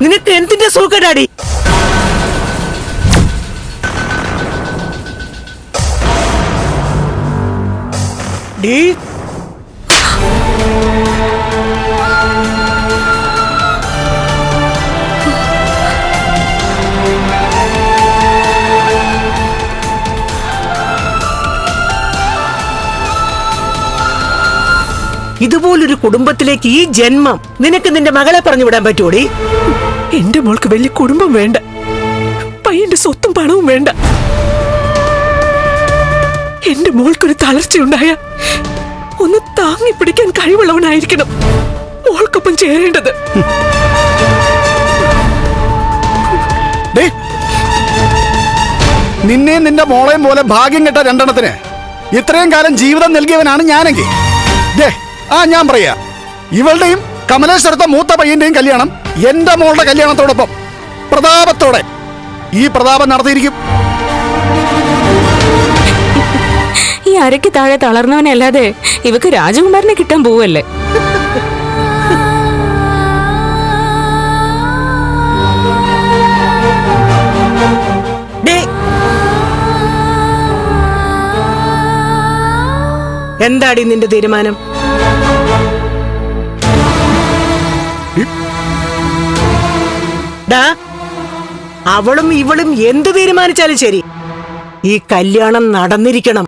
നിനക്ക് എന്തിന്റെ സുഖടാടി? ഡീ ഇതുപോലൊരു കുടുംബത്തിലേക്ക് ഈ ജന്മം നിനക്ക് നിന്റെ മകളെ പറഞ്ഞു വിടാൻ പറ്റൂടി? എന്റെ മോൾക്ക് വലിയ കുടുംബം വേണ്ട, പയ്യന്റെ സ്വത്തും പണവും വേണ്ട. എന്റെ മോൾക്കൊരു തളർച്ചയുണ്ടായ ഒന്ന് താങ്ങി പിടിക്കാൻ കഴിവുള്ളവനായിരിക്കണം മോൾക്കൊപ്പം ചേരേണ്ടത്. നിന്നെ നിന്റെ മോളെയും പോലെ ഭാഗ്യം കെട്ട രണ്ടെണ്ണത്തിന് ഇത്രയും കാലം ജീവിതം നൽകിയവനാണ് ഞാനെങ്കിൽ ഞാൻ പറയാ, ഇവളുടെയും കമലേശ്വരത്തെ മൂത്ത പയ്യന്റെയും കല്യാണം എന്റെ മോളുടെ കല്യാണത്തോടൊപ്പം പ്രതാപത്തോടെ ഈ പ്രതാപം നടത്തിയിരിക്കും. ഈ അരയ്ക്ക് താഴെ തളർന്നവനല്ലാതെ ഇവക്ക് രാജകുമാരനെ കിട്ടാൻ പോവല്ലേ? എന്താടി നിന്റെ തീരുമാനം? അവളും ഇവളും എന്ത് തീരുമാനിച്ചാലും ശരി, ഈ കല്യാണം നടന്നിരിക്കണം.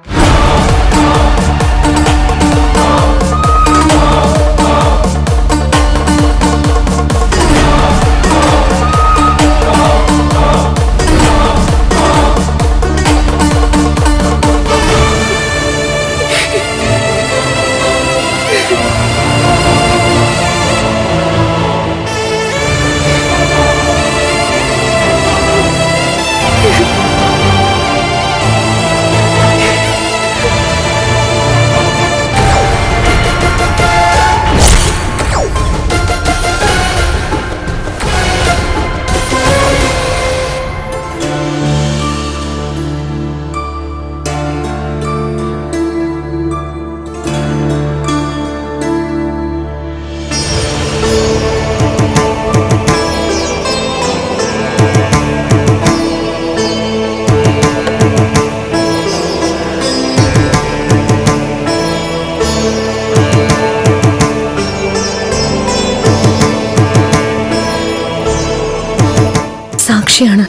സാക്ഷിയാണ്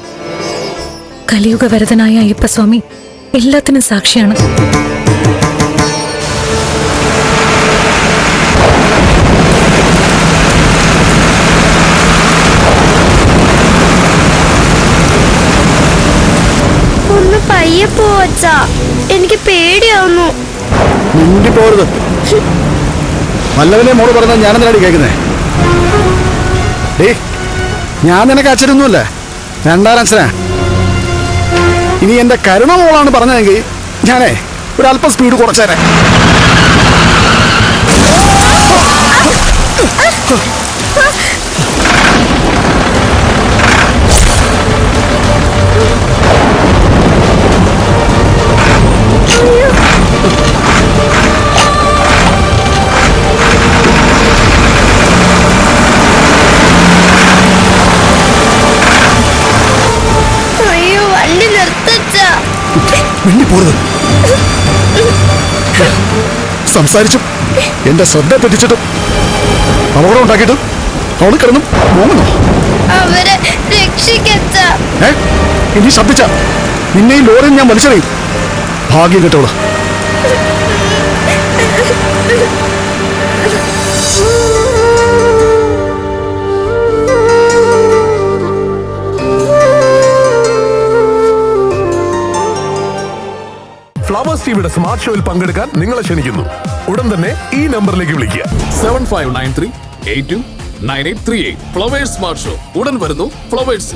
കലിയുഗ വരദനായ അയ്യപ്പസ്വാമി, എല്ലാത്തിനും സാക്ഷിയാണ്. ഒന്ന് പയ്യെ പോവച്ചാ, എനിക്ക് പേടിയാവുന്നു. പോരുത്, നല്ലവനെ മോള് പറഞ്ഞാൽ ഞാനെന്തിനാടി കേൾക്കുന്നേ? ഞാൻ നിനക്ക് അച്ഛനൊന്നുമല്ല, രണ്ടാം അച്ഛനാ. ഇനി എന്റെ കരുണ മോളാണ് പറഞ്ഞതെങ്കിൽ ഞാനേ ഒരല്പം സ്പീഡ് കുറച്ചേരെ. സംസാരിച്ചും എന്റെ ശ്രദ്ധ തെറ്റിച്ചിട്ടും അപകടം ഉണ്ടാക്കിയിട്ടും അവള് കിടന്നും മോങ്ങുന്നു. അവരെ രക്ഷിക്കച്ചാ. ഇനി ശബ്ദിച്ച നിന്നെ ഈ ലോറിയിൽ ഞാൻ വലിച്ചെറിയും. ഭാഗ്യം കേട്ടോളൂ. ഫ്ലവേഴ്സ് ടിവിയുടെ സ്മാർട്ട് ഷോയിൽ പങ്കെടുക്കാൻ നിങ്ങളെ ക്ഷണിക്കുന്നു. ഉടൻ തന്നെ ഈ നമ്പറിലേക്ക് വിളിക്കുക. 7593829838. ഫ്ലവേഴ്സ് സ്മാർട്ട് ഷോ ഉടൻ വരുന്നു ഫ്ലവേഴ്സ്.